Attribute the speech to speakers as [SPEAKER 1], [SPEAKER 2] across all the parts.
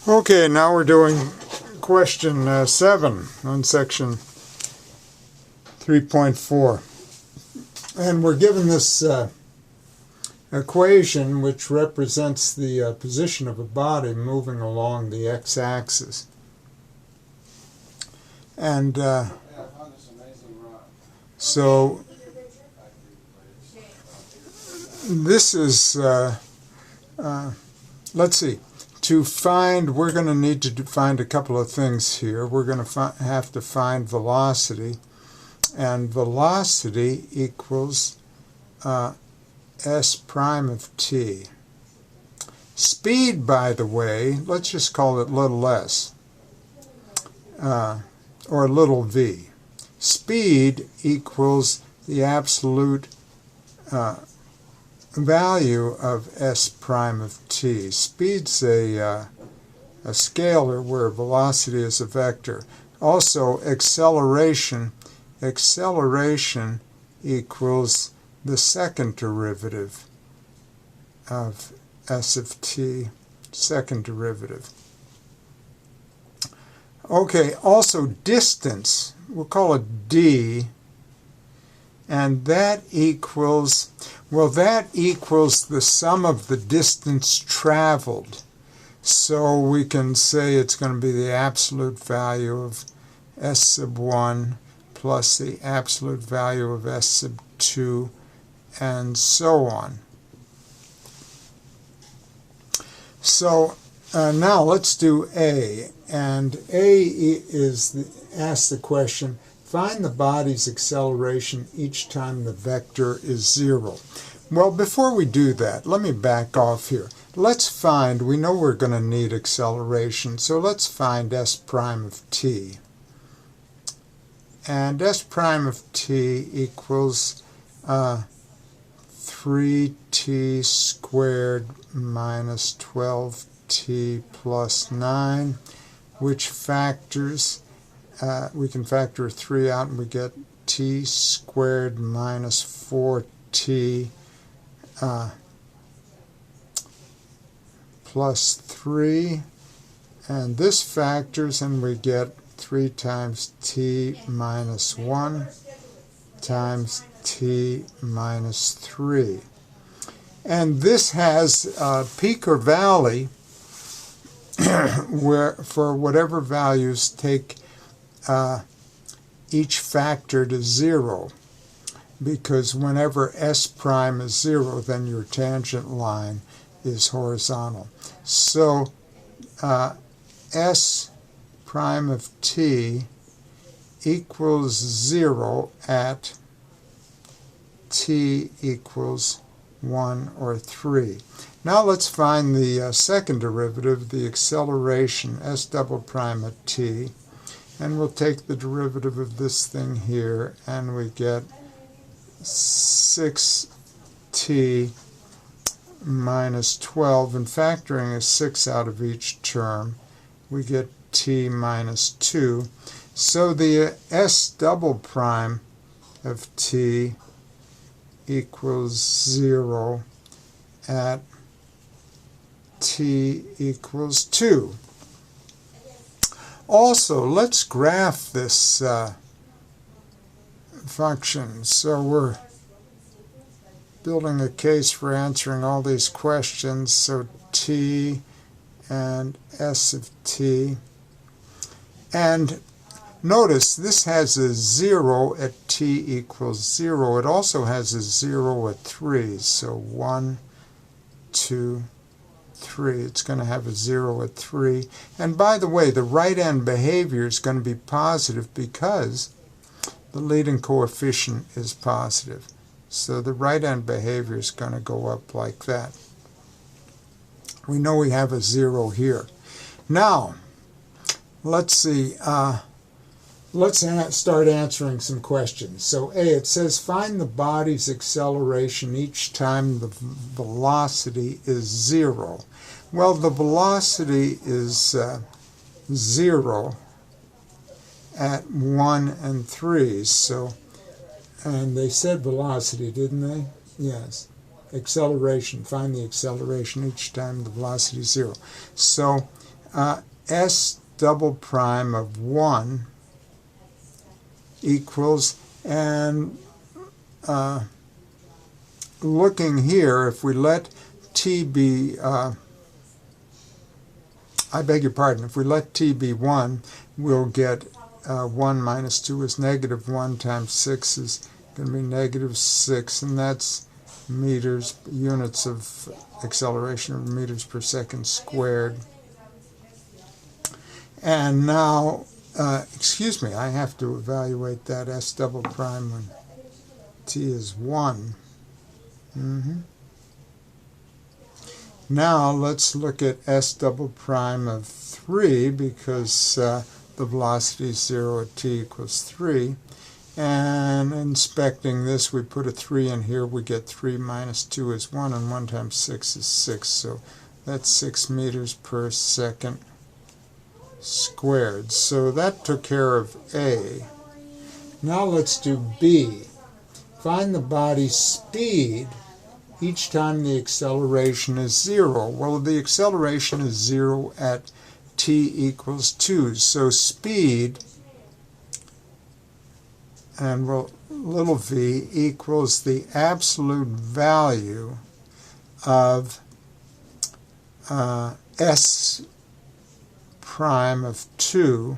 [SPEAKER 1] Okay, now we're doing question 7 on section 3.4. And we're given this equation which represents the position of a body moving along the x-axis. And so this is, let's see. To find, we're going to need to find a couple of things here. We're going to have to find velocity, and velocity equals s prime of t. Speed, by the way, let's just call it little s, or little v. Speed equals the absolute value of s prime of t. Speed's a scalar where velocity is a vector. Also, acceleration equals the second derivative of s of t, second derivative. Okay, also distance, we'll call it d, and that equals, well, that equals the sum of the distance traveled. So we can say it's going to be the absolute value of s sub 1 plus the absolute value of s sub 2, and so on. So now let's do A. And A asks the question, find the body's acceleration each time the vector is 0. Well, before we do that, let me back off here. Let's find, we know we're going to need acceleration, so let's find s prime of t. And s prime of t equals 3t squared minus 12t plus 9, which factors, we can factor 3 out and we get t squared minus 4t plus 3, and this factors and we get 3 times t minus 1 times t minus 3. And this has peak or valley where for whatever values take each factor to 0, because whenever s prime is 0, then your tangent line is horizontal. So s prime of t equals 0 at t equals 1 or 3. Now let's find the second derivative, the acceleration, s double prime at t, and we'll take the derivative of this thing here, and we get 6t minus 12, and factoring a 6 out of each term, we get t minus 2. So the s double prime of t equals 0 at t equals 2. Also, let's graph this function. So we're building a case for answering all these questions. So t and s of t. And notice this has a 0 at t equals 0. It also has a 0 at 3. So 1, 2, 3. It's going to have a 0 at 3. And by the way, the right-hand behavior is going to be positive because the leading coefficient is positive. So the right-hand behavior is going to go up like that. We know we have a 0 here. Now, let's see. Let's start answering some questions. So A, it says find the body's acceleration each time the velocity is 0. Well, the velocity is 0 at 1 and 3. So, and they said velocity, didn't they? Yes. Acceleration. Find the acceleration each time the velocity is 0. So S double prime of 1 equals, and looking here, if we let t be, I beg your pardon, if we let t be 1, we'll get 1 minus 2 is negative 1 times 6 is going to be negative 6, and that's meters, units of acceleration of meters per second squared. And now, excuse me, I have to evaluate that S double prime when t is 1. Now let's look at S double prime of 3, because the velocity is 0 at t equals 3. And inspecting this, we put a 3 in here, we get 3 minus 2 is 1, and 1 times 6 is 6. So that's 6 meters per second squared. So that took care of A. Now let's do B. Find the body's speed each time the acceleration is 0. Well, the acceleration is 0 at t equals 2. So speed, and little v, equals the absolute value of S prime of 2,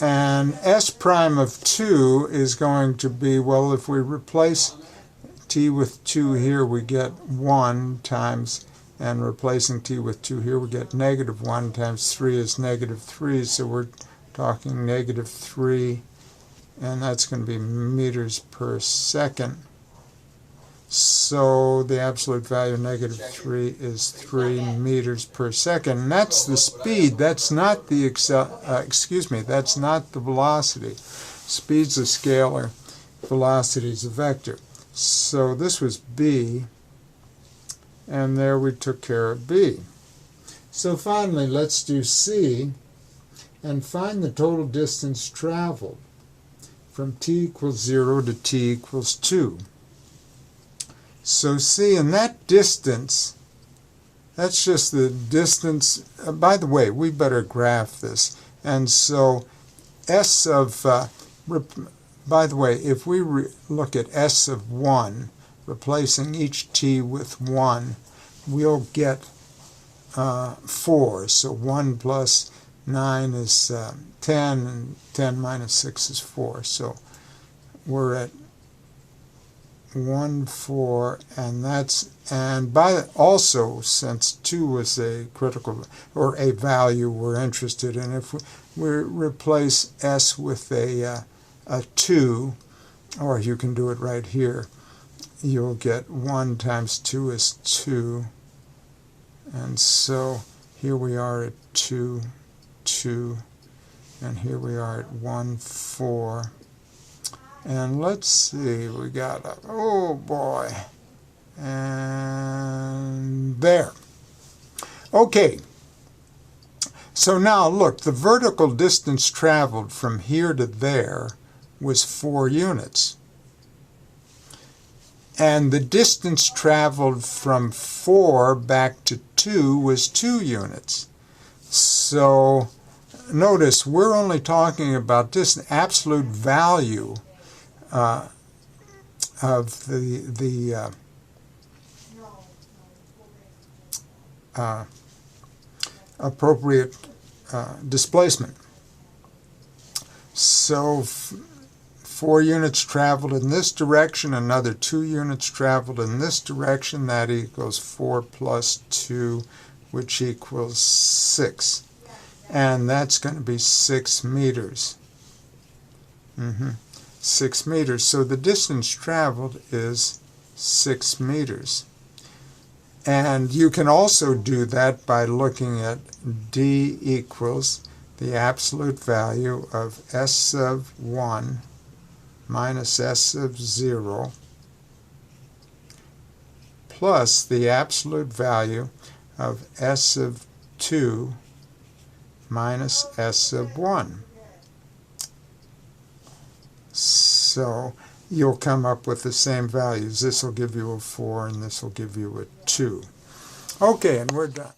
[SPEAKER 1] and S prime of 2 is going to be, well, if we replace t with 2 here, we get 1 times, and replacing t with 2 here, we get negative 1 times 3 is negative 3, so we're talking negative 3, and that's going to be meters per second. So the absolute value of negative 3 is 3 meters per second. And that's the speed. That's not the that's not the velocity. Speed's a scalar, velocity is a vector. So this was B, and there we took care of B. So finally, let's do C and find the total distance traveled from t equals 0 to t equals 2. So see, in that distance, that's just the distance. By the way, we better graph this. And so S of, by the way, if we look at S of 1, replacing each t with 1, we'll get 4. So 1 plus 9 is 10, and 10 minus 6 is 4. So we're at 1, 4, and that's, and by also, since 2 was a critical, or a value we're interested in, if we replace S with a 2, or you can do it right here, you'll get 1 times 2 is 2, and so here we are at 2, 2, and here we are at 1, 4. And let's see, we got a, oh boy, and there. Okay, so now look, the vertical distance traveled from here to there was 4 units. And the distance traveled from 4 back to 2 was 2 units. So notice, we're only talking about this absolute value of the appropriate displacement. So 4 units traveled in this direction, another 2 units traveled in this direction, that equals 4 plus 2, which equals 6. And that's going to be 6 meters. 6 meters. So the distance traveled is 6 meters. And you can also do that by looking at D equals the absolute value of S of 1 minus S of 0 plus the absolute value of S of 2 minus S of 1. So you'll come up with the same values. This will give you a 4 and this will give you a 2. Okay, and we're done.